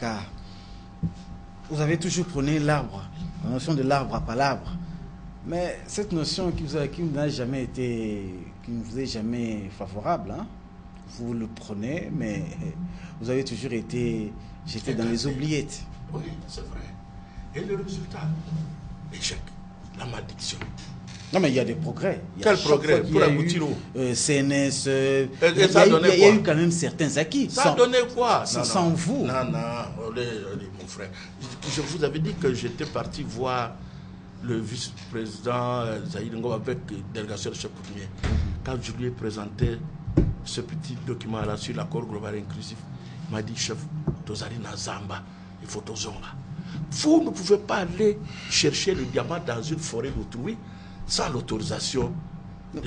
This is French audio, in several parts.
Paka, vous avez toujours prôné l'arbre, la notion de l'arbre à palabre. Mais cette notion qui n'a jamais été, qui ne vous est jamais favorable, hein? Vous le prenez, mais vous avez toujours été jeté dans les oubliettes. Oui, c'est vrai. Et le résultat, l'échec, la malédiction. Non, mais il y a des progrès. Quel progrès pour aboutir au CNS. Il y a eu quand même certains acquis. Ça a donné quoi? Sans vous. Non, mon frère. Je vous avais dit que j'étais parti voir le vice-président Zahid Ngom avec la délégation de chef coutumier. Quand je lui ai présenté ce petit document-là sur l'accord global inclusif, il m'a dit, chef, Tozali Nazamba, il faut Tozonga. Vous ne pouvez pas aller chercher le diamant dans une forêt d'autrui sans l'autorisation. Mais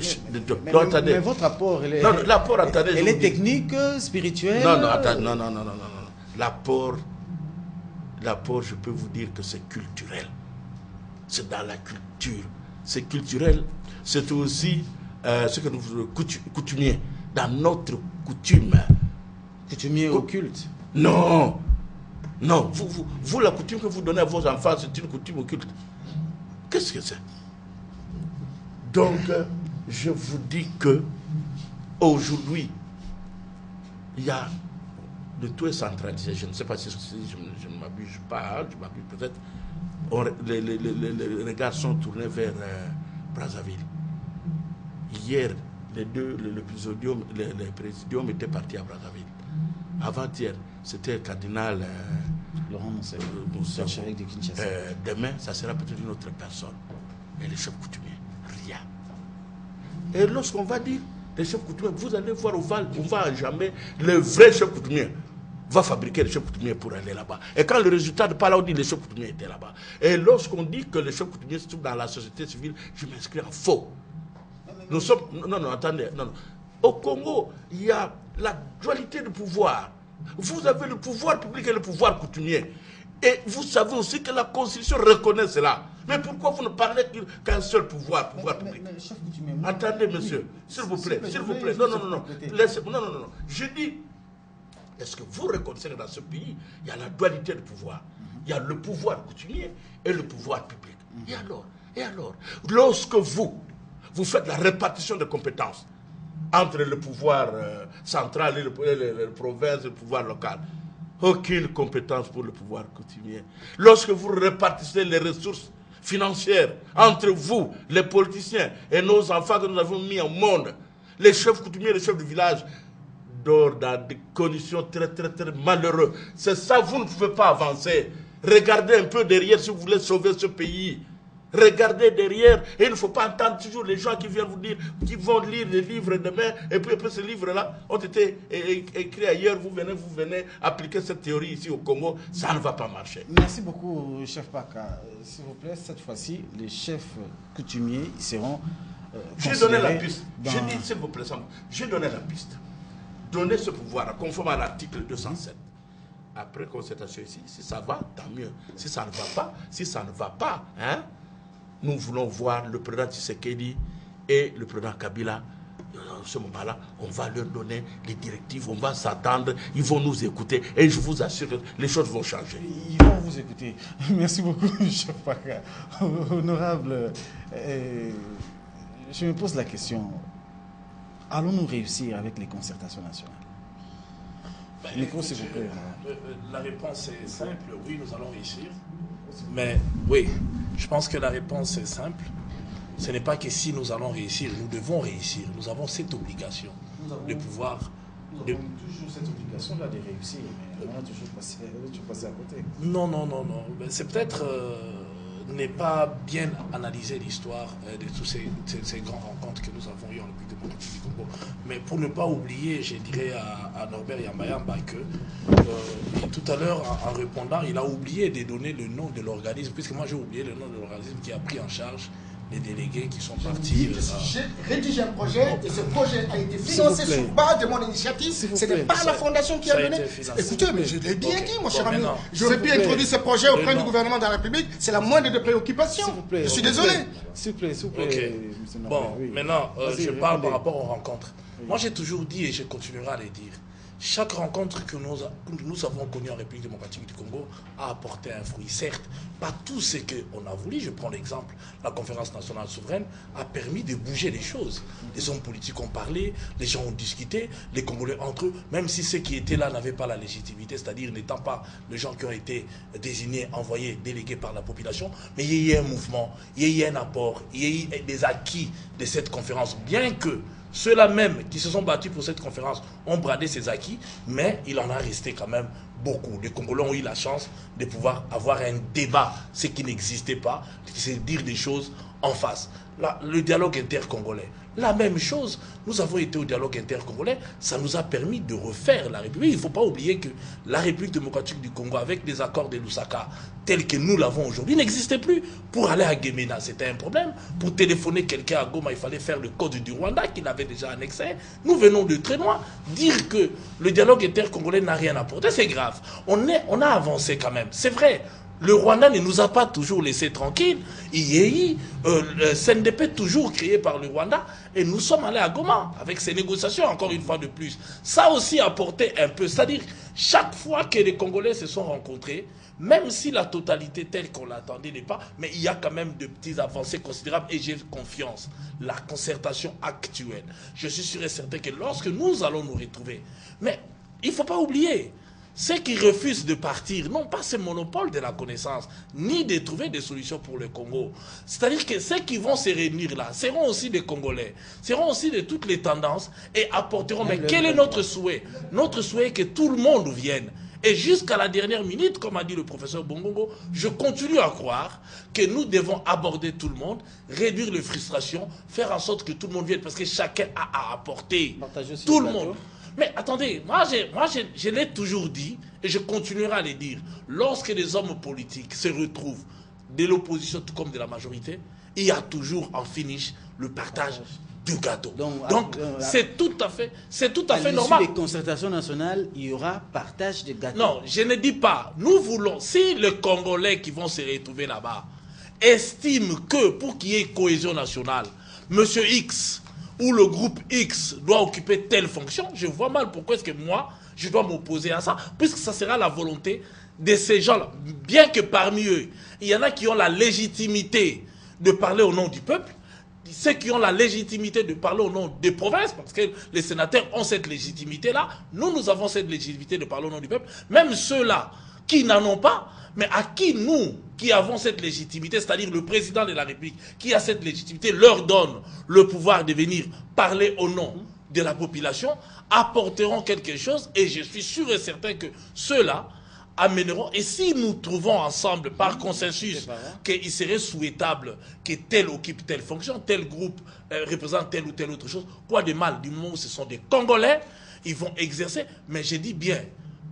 votre apport, elle est technique, spirituelle. Non. L'apport, je peux vous dire que c'est culturel. C'est dans la culture. C'est culturel. C'est aussi ce que nous coutumiers, dans notre coutume. Coutumier occulte. Non. Vous, la coutume que vous donnez à vos enfants, c'est une coutume occulte. Qu'est-ce que c'est? Donc, je vous dis que aujourd'hui, il y a le tout est centralisé. Je ne sais pas si je ne m'abuse pas, je m'abuse peut-être. Les regards sont tournés vers Brazzaville. Hier, le présidium était parti à Brazzaville. Avant-hier, c'était le cardinal Laurent Monsef, de Kinshasa. Demain, ça sera peut-être une autre personne. Et les chefs coutumiers, rien. Et lorsqu'on va dire les chefs coutumiers, vous allez voir on va jamais, le vrai chef coutumier va fabriquer les chefs coutumiers pour aller là-bas. Et quand le résultat de pas là, on dit les chefs coutumiers étaient là-bas. Et lorsqu'on dit que les chefs coutumiers se trouvent dans la société civile, je m'inscris en faux. Nous sommes... Non, attendez. Non. Au Congo, il y a la dualité de pouvoir. Vous avez le pouvoir public et le pouvoir coutumier. Et vous savez aussi que la Constitution reconnaît cela. Mais pourquoi vous ne parlez qu'un seul pouvoir public? Attendez, monsieur, s'il vous plaît. Non. Je dis, est-ce que vous reconnaissez que dans ce pays, il y a la dualité de pouvoir? Il y a le pouvoir coutumier et le pouvoir public. Et alors, lorsque vous faites la répartition de compétences entre le pouvoir central et le province et le pouvoir local, aucune compétence pour le pouvoir coutumier. Lorsque vous répartissez les ressources financières entre vous, les politiciens et nos enfants que nous avons mis au monde, les chefs coutumiers, les chefs de village, dorment dans des conditions très malheureuses. C'est ça, vous ne pouvez pas avancer. Regardez un peu derrière si vous voulez sauver ce pays. Regardez derrière, et il ne faut pas entendre toujours les gens qui viennent vous dire, qui vont lire les livres demain, et puis ces livres-là ont été écrits ailleurs, vous venez appliquer cette théorie ici au Congo, ça ne va pas marcher. Merci beaucoup, chef Paka. S'il vous plaît, cette fois-ci, les chefs coutumiers seront j'ai donné la piste. J'ai dit, s'il vous plaît, j'ai donné la piste. Donnez ce pouvoir, conforme à l'article 207. Après concertation ici, si ça va, tant mieux. Si ça ne va pas, hein, nous voulons voir le président Tshisekedi et le président Kabila. À ce moment-là, on va leur donner les directives, on va s'attendre, ils vont nous écouter et je vous assure que les choses vont changer. Ils vont vous écouter. Merci beaucoup, chef Paka. Honorable, je me pose la question, allons-nous réussir avec les concertations nationales? La réponse est simple, oui, nous allons réussir. Mais oui, je pense que la réponse est simple. Ce n'est pas que si nous allons réussir, nous devons réussir. Nous avons cette obligation de pouvoir... Nous avons toujours cette obligation-là de réussir, mais on a toujours passé à côté. Non. C'est peut-être n'est pas bien analyser l'histoire de toutes ces grandes rencontres que nous avons eues en République démocratique du Congo. Mais pour ne pas oublier, je dirais à Norbert Yambayamba que tout à l'heure, en répondant, il a oublié de donner le nom de l'organisme, puisque moi j'ai oublié le nom de l'organisme qui a pris en charge les délégués qui sont partis. J'ai rédigé un projet et ce projet a été financé sur base de mon initiative. Ce n'est pas la fondation qui a donné. Écoutez, mais je l'ai bien dit, mon cher ami. Je vais bien introduire ce projet auprès du gouvernement de la République. C'est la moindre des préoccupations. Je suis désolé. S'il vous plaît. Okay. Bon, maintenant, je parle par rapport aux rencontres. Moi, j'ai toujours dit et je continuerai à le dire chaque rencontre que nous avons connue en République démocratique du Congo a apporté un fruit. Certes, pas tout ce qu'on a voulu. Je prends l'exemple, la conférence nationale souveraine a permis de bouger les choses. Les hommes politiques ont parlé, les gens ont discuté, les Congolais entre eux, même si ceux qui étaient là n'avaient pas la légitimité, c'est-à-dire n'étant pas les gens qui ont été désignés, envoyés, délégués par la population, mais il y a eu un mouvement, il y a eu un apport, il y a eu des acquis de cette conférence, bien que ceux-là même qui se sont battus pour cette conférence ont bradé ces acquis, mais il en a resté quand même beaucoup. Les Congolais ont eu la chance de pouvoir avoir un débat, ce qui n'existait pas, c'est dire des choses en face. Là, le dialogue intercongolais, la même chose. Nous avons été au dialogue intercongolais, ça nous a permis de refaire la République. Il ne faut pas oublier que la République démocratique du Congo, avec les accords de Lusaka, tels que nous l'avons aujourd'hui, n'existait plus. Pour aller à Gemena, c'était un problème. Pour téléphoner quelqu'un à Goma, il fallait faire le code du Rwanda, qu'il avait déjà annexé. Nous venons de très loin. Dire que le dialogue intercongolais n'a rien apporté, c'est grave. On a avancé quand même, c'est vrai. Le Rwanda ne nous a pas toujours laissé tranquilles. Il y a eu le CNDP toujours créé par le Rwanda et nous sommes allés à Goma avec ces négociations encore une fois de plus. Ça aussi a apporté un peu, c'est-à-dire chaque fois que les Congolais se sont rencontrés, même si la totalité telle qu'on l'attendait n'est pas, mais il y a quand même de petites avancées considérables et j'ai confiance. La concertation actuelle, je suis sûr et certain que lorsque nous allons nous retrouver, mais il ne faut pas oublier, ceux qui refusent de partir n'ont pas ce monopole de la connaissance, ni de trouver des solutions pour le Congo. C'est-à-dire que ceux qui vont se réunir là seront aussi des Congolais, seront aussi de toutes les tendances et apporteront. Mais quel est notre souhait? Notre souhait est que tout le monde vienne. Et jusqu'à la dernière minute, comme a dit le professeur Bongongo, je continue à croire que nous devons aborder tout le monde, réduire les frustrations, faire en sorte que tout le monde vienne, parce que chacun a à apporter. Tout le monde. Mais attendez, moi je l'ai toujours dit, et je continuerai à le dire, lorsque les hommes politiques se retrouvent de l'opposition tout comme de la majorité, il y a toujours en finish le partage du gâteau. Donc c'est tout à fait normal. Les concertations nationales, il y aura partage de gâteau. Non, je ne dis pas. Nous voulons, si les Congolais qui vont se retrouver là-bas estiment que pour qu'il y ait cohésion nationale, Monsieur X ou le groupe X doit occuper telle fonction, je vois mal pourquoi est-ce que moi, je dois m'opposer à ça, puisque ça sera la volonté de ces gens-là. Bien que parmi eux, il y en a qui ont la légitimité de parler au nom du peuple, ceux qui ont la légitimité de parler au nom des provinces, parce que les sénateurs ont cette légitimité-là, nous avons cette légitimité de parler au nom du peuple, même ceux-là qui n'en ont pas, mais à qui nous, qui avons cette légitimité, c'est-à-dire le président de la République, qui a cette légitimité, leur donne le pouvoir de venir parler au nom de la population, apporteront quelque chose, et je suis sûr et certain que ceux-là amèneront, et si nous trouvons ensemble, par consensus, qu'il serait souhaitable que tel occupe telle fonction, tel groupe représente telle ou telle autre chose, quoi de mal, du moment où ce sont des Congolais, ils vont exercer, mais je dis bien,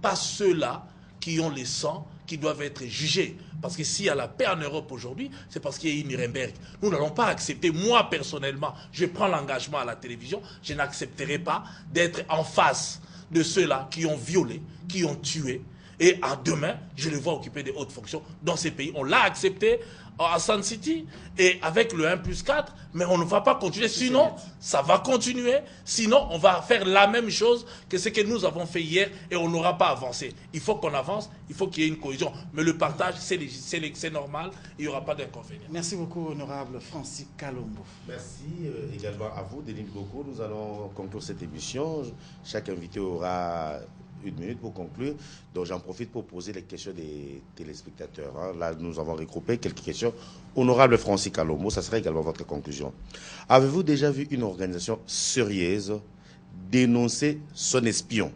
pas ceux-là qui ont les sangs, qui doivent être jugés. Parce que s'il y a la paix en Europe aujourd'hui, c'est parce qu'il y a eu Nuremberg. Nous n'allons pas accepter, moi personnellement, je prends l'engagement à la télévision, je n'accepterai pas d'être en face de ceux-là qui ont violé, qui ont tué, et à demain, je les vois occuper des hautes fonctions dans ces pays. On l'a accepté à Sun City et avec le 1+4, mais on ne va pas continuer. Sinon, ça va continuer. Sinon, on va faire la même chose que ce que nous avons fait hier et on n'aura pas avancé. Il faut qu'on avance, il faut qu'il y ait une cohésion. Mais le partage, c'est normal, il n'y aura pas d'inconvénient. Merci beaucoup, honorable Francis Kalombo. Merci également à vous, Denis Goko. Nous allons conclure cette émission. Chaque invité aura 1 minute pour conclure. Donc j'en profite pour poser les questions des téléspectateurs. Là, nous avons regroupé quelques questions. Honorable Francis Kalombo, ça serait également votre conclusion. Avez-vous déjà vu une organisation sérieuse dénoncer son espion,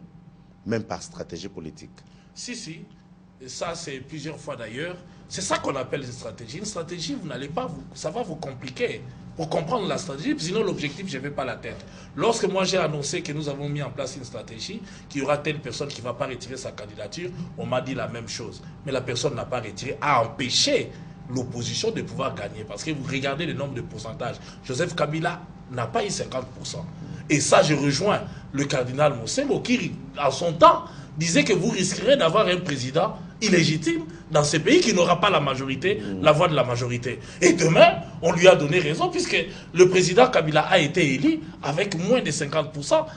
même par stratégie politique? Si. Et ça, c'est plusieurs fois d'ailleurs. C'est ça qu'on appelle une stratégie. Une stratégie, vous n'allez pas, ça va vous compliquer. Pour comprendre la stratégie, sinon l'objectif, je ne vais pas la tête. Lorsque moi j'ai annoncé que nous avons mis en place une stratégie, qu'il y aura telle personne qui ne va pas retirer sa candidature, on m'a dit la même chose. Mais la personne n'a pas retiré, a empêché l'opposition de pouvoir gagner. Parce que vous regardez le nombre de pourcentages. Joseph Kabila n'a pas eu 50%. Et ça, je rejoins le cardinal Moussembo qui, à son temps, disait que vous risquerez d'avoir un président illégitime dans ce pays qui n'aura pas la majorité, la voix de la majorité. Et demain, on lui a donné raison puisque le président Kabila a été élu avec moins de 50%,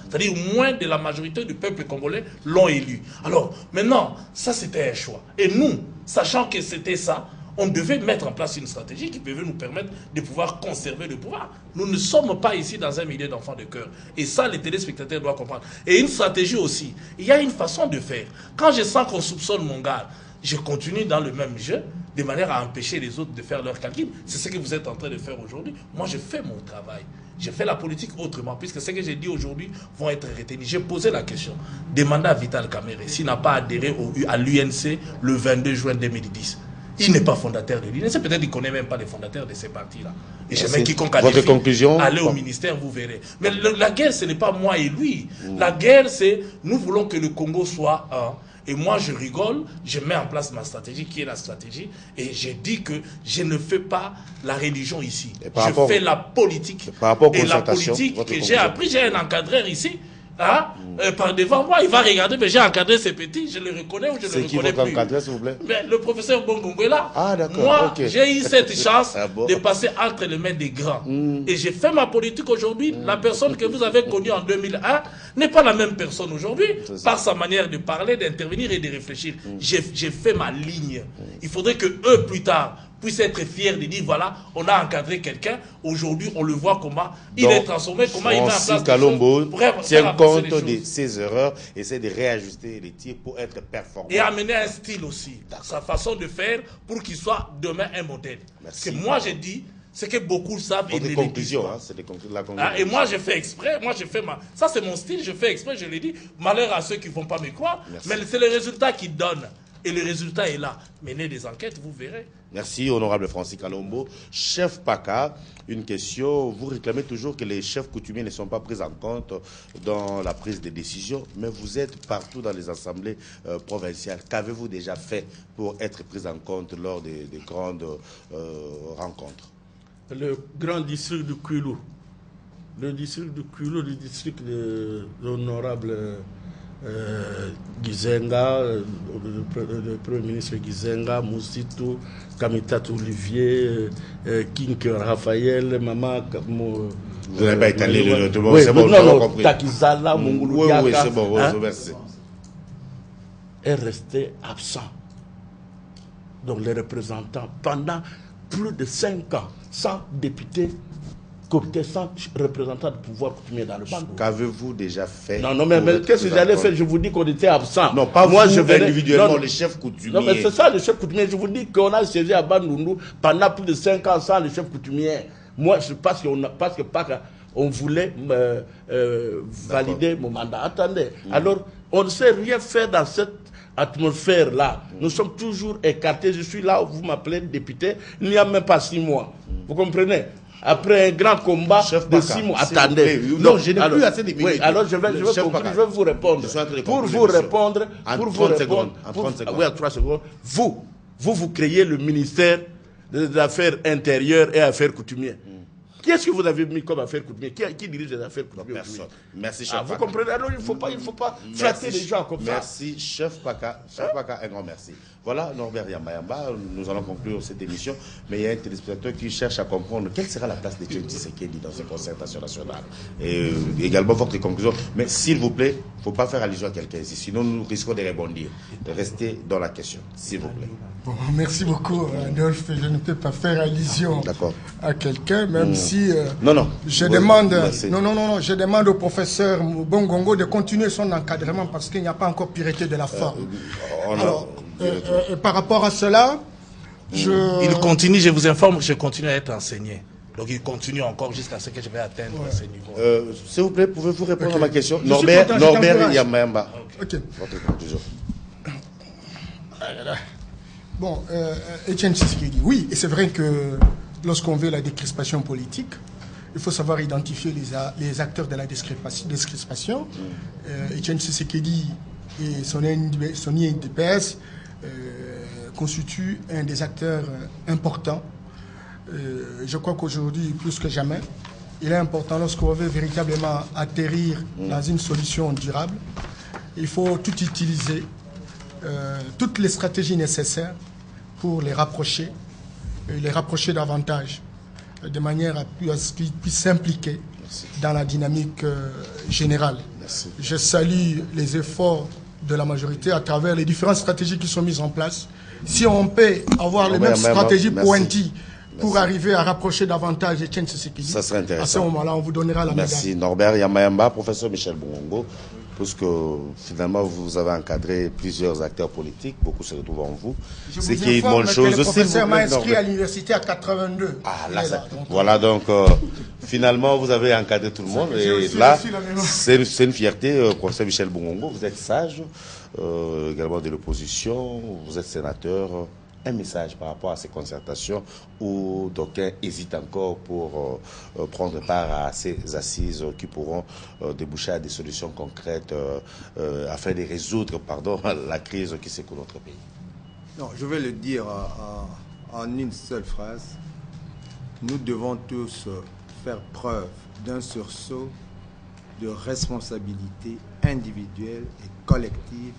c'est-à-dire moins de la majorité du peuple congolais l'ont élu. Alors, maintenant, ça c'était un choix. Et nous, sachant que c'était ça, on devait mettre en place une stratégie qui pouvait nous permettre de pouvoir conserver le pouvoir. Nous ne sommes pas ici dans un milieu d'enfants de cœur. Et ça, les téléspectateurs doivent comprendre. Et une stratégie aussi. Il y a une façon de faire. Quand je sens qu'on soupçonne mon gars, je continue dans le même jeu, de manière à empêcher les autres de faire leur calcul. C'est ce que vous êtes en train de faire aujourd'hui. Moi, je fais mon travail. Je fais la politique autrement, puisque ce que j'ai dit aujourd'hui vont être retenus. J'ai posé la question. Demandez à Vital Kamerhe s'il n'a pas adhéré à l'UNC le 22 juin 2010. Il n'est pas fondateur de l'UNC, peut-être qu'il ne connaît même pas les fondateurs de ces partis-là. Et je mets quiconque votre conclusion, allez au ministère, vous verrez. Mais la guerre, ce n'est pas moi et lui. La guerre, c'est nous voulons que le Congo soit un. Et moi, je rigole, je mets en place ma stratégie, qui est la stratégie, et j'ai dit que je ne fais pas la religion ici. Je fais la politique. Et la politique que j'ai appris, j'ai un encadreur ici, hein, par devant moi, il va regarder, mais j'ai encadré ces petits, je les reconnais ou je ne les reconnais plus. C'est qui votre encadreur, s'il vous plaît? Mais le professeur Bongongo est là. Ah, d'accord. Moi, j'ai eu cette chance de passer entre les mains des grands. Et j'ai fait ma politique aujourd'hui. La personne que vous avez connue en 2001 n'est pas la même personne aujourd'hui, par sa manière de parler, d'intervenir et de réfléchir. J'ai fait ma ligne. Il faudrait que eux, plus tard, puissent être fiers de dire, voilà, on a encadré quelqu'un, aujourd'hui on le voit comment il est transformé, comment il met en place Kalombo tient compte de ses erreurs, essaie de réajuster les tirs pour être performant. Et amener un style aussi, sa façon de faire pour qu'il soit demain un modèle. Parce que moi j'ai dit, c'est que beaucoup savent et des conclusions, hein, c'est la conclusion. Et moi je fais exprès, ça c'est mon style, je fais exprès, je l'ai dit, malheur à ceux qui ne vont pas me croire, mais c'est le résultat qui donne. Et le résultat est là. Menez des enquêtes, vous verrez. Merci, honorable Francis Kalombo. Chef PACA, une question. Vous réclamez toujours que les chefs coutumiers ne sont pas pris en compte dans la prise de décision, mais vous êtes partout dans les assemblées provinciales. Qu'avez-vous déjà fait pour être pris en compte lors des grandes rencontres? Le grand district de Kwilu. Le district de Kwilu, le district de l'honorable... Gizenga, le Premier ministre Gizenga, Moussitou, Kamitat Olivier, King Raphaël, Maman... Vous n'avez pas étalé le tout le monde, oui, c'est bon, non, Takizala, Mongolo oui, c'est bon, merci. Est resté absent. Donc les représentants, pendant plus de 5 ans, sans députés, sans représentant de pouvoir coutumier dans le banc. Qu'avez-vous déjà fait? Non, mais qu'est-ce que j'allais faire? Je vous dis qu'on était absent. Non, pas moi, individuellement, les chefs coutumiers. Non, mais c'est ça, les chefs coutumiers. Je vous dis qu'on a siégé à Bandundu pendant plus de 5 ans sans les chefs coutumiers. Moi, je pense qu'on voulait valider mon mandat. Attendez. Alors, on ne sait rien faire dans cette atmosphère-là. Nous sommes toujours écartés. Je suis là où vous m'appelez député. Il n'y a même pas 6 mois. Vous comprenez? Après un grand combat de 6 mois. Attendez. Non, je n'ai plus assez de minutes. Oui, alors je vais vous répondre. Pour vous répondre. En 30 secondes. Oui, en 3 secondes. Vous créez le ministère des Affaires intérieures et Affaires coutumières. Qui est-ce que vous avez mis comme affaires coutumières? Qui dirige les affaires coutumières? Personne. Merci, chef Vous comprenez? Alors, il ne faut pas flatter les gens comme ça. Merci, chef PACA. Chef PACA, un grand merci. Voilà, Norbert Yamayamba, nous allons conclure cette émission. Mais il y a un téléspectateur qui cherche à comprendre quelle sera la place d'Etienne Tshisekedi dans cette concertation nationale. Et également votre conclusion. Mais s'il vous plaît, il ne faut pas faire allusion à quelqu'un ici. Sinon, nous risquons de rebondir. Restez dans la question, s'il vous plaît. Bon, merci beaucoup, Adolphe. Je ne peux pas faire allusion à quelqu'un, même si je demande au professeur Bongongo de continuer son encadrement parce qu'il n'y a pas encore pureté de la forme. Alors, par rapport à cela, il continue, je vous informe, je continue à être enseigné. Donc il continue encore jusqu'à ce que je vais atteindre ce niveau. S'il vous plaît, pouvez-vous répondre à ma question? Norbert Yamayamba. Votre conclusion. Bon, Etienne Tshisekedi, oui, et c'est vrai que lorsqu'on veut la décrispation politique, il faut savoir identifier les acteurs de la décrispation. Etienne Tshisekedi et son INDPS constituent un des acteurs importants. Je crois qu'aujourd'hui, plus que jamais, il est important lorsqu'on veut véritablement atterrir dans une solution durable. Il faut tout utiliser toutes les stratégies nécessaires pour les rapprocher davantage, de manière à ce qu'ils puissent s'impliquer dans la dynamique générale. Merci. Je salue les efforts de la majorité à travers les différentes stratégies qui sont mises en place. Si on peut avoir les mêmes stratégies pointues pour arriver à rapprocher davantage Etienne Tshisekedi, ça serait intéressant. À ce moment-là, on vous donnera la médaille. Merci Norbert Yamayamba, professeur Michel Bongongo, puisque finalement vous avez encadré plusieurs acteurs politiques, beaucoup se retrouvent en vous. C'est qui est une bonne chose. Le professeur m'a inscrit à l'université à 82. Ah, là, voilà, donc finalement vous avez encadré tout le monde. Et là, c'est une fierté, professeur Michel Bongongo, vous êtes sage, également de l'opposition, vous êtes sénateur. Un message par rapport à ces concertations où d'aucuns hésitent encore pour prendre part à ces assises qui pourront déboucher à des solutions concrètes afin de résoudre la crise qui secoue notre pays. Non, je vais le dire en une seule phrase. Nous devons tous faire preuve d'un sursaut de responsabilité individuelle et collective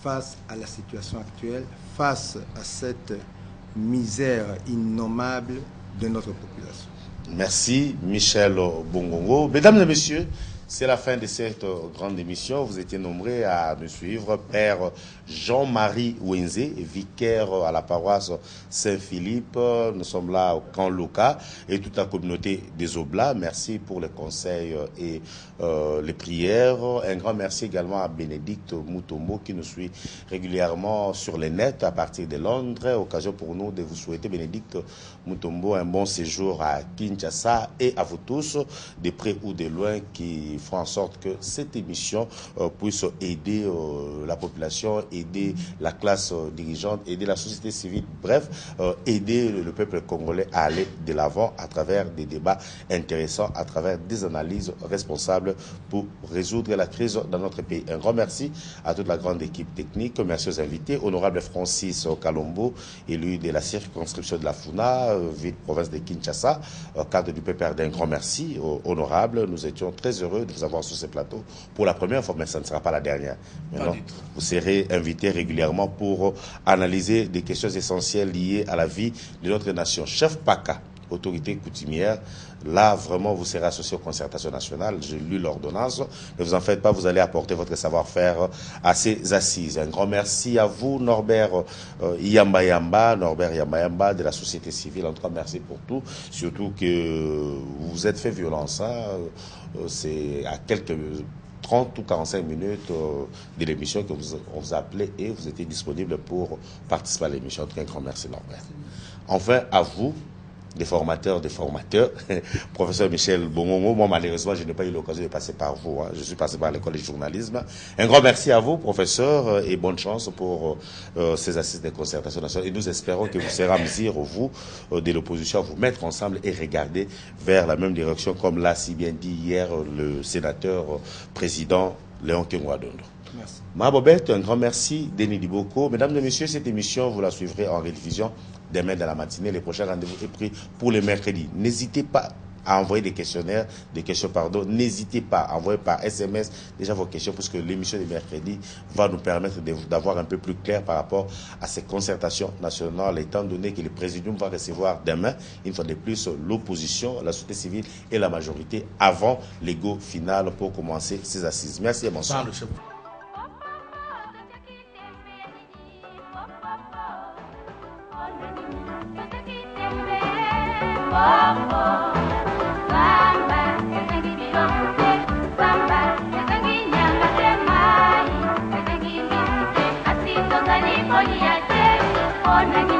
face à la situation actuelle, face à cette misère innommable de notre population. Merci Michel Bongongo. Mesdames et messieurs, c'est la fin de cette grande émission. Vous étiez nombreux à nous suivre. Père Jean-Marie Wenze, vicaire à la paroisse Saint-Philippe. Nous sommes là au camp Loka et toute la communauté des Oblats. Merci pour les conseils et les prières. Un grand merci également à Bénédicte Mutombo qui nous suit régulièrement sur les nets à partir de Londres. Occasion pour nous de vous souhaiter, Bénédicte Mutombo, un bon séjour à Kinshasa et à vous tous, de près ou de loin, qui font en sorte que cette émission puisse aider la population, aider la classe dirigeante, aider la société civile, bref, aider le peuple congolais à aller de l'avant à travers des débats intéressants, à travers des analyses responsables pour résoudre la crise dans notre pays. Un grand merci à toute la grande équipe technique, merci aux invités, honorable Francis Kalombo, élu de la circonscription de la Funa, ville province de Kinshasa, cadre du PPRD, un grand merci, honorable. Nous étions très heureux de vous avoir sur ce plateau pour la première fois, mais ça ne sera pas la dernière. Maintenant, vous serez invité régulièrement pour analyser des questions essentielles liées à la vie de notre nation. Chef PACA, autorité coutumière, là vraiment vous serez associé aux concertations nationales. J'ai lu l'ordonnance, ne vous en faites pas, vous allez apporter votre savoir-faire à ces assises. Un grand merci à vous, Norbert Yamayamba de la société civile. En tout cas, merci pour tout, surtout que vous vous êtes fait violence, hein. C'est à quelques 30 ou 45 minutes de l'émission que on vous a appelé et vous étiez disponible pour participer à l'émission. En tout cas, un grand merci, Norbert. Enfin, à vous, des formateurs, professeur Michel Bongongo. Moi, malheureusement, je n'ai pas eu l'occasion de passer par vous, hein. Je suis passé par l'école de journalisme. Un grand merci à vous, professeur, et bonne chance pour ces assises de concertation nationale. Et nous espérons que vous serez à mesure, vous, de l'opposition, à vous mettre ensemble et regarder vers la même direction, comme l'a si bien dit hier le sénateur président Léon Kengwadondo. Merci. Mabobette, un grand merci. Denis Diboko. Mesdames et messieurs, cette émission, vous la suivrez en rediffusion demain dans la matinée. Les prochains rendez-vous est pris pour le mercredi. N'hésitez pas à envoyer des questions, n'hésitez pas à envoyer par SMS déjà vos questions, parce que l'émission de mercredi va nous permettre d'avoir un peu plus clair par rapport à ces concertations nationales, étant donné que le présidium va recevoir demain, une fois de plus, l'opposition, la société civile et la majorité avant l'ego final pour commencer ces assises. Merci et bonsoir. On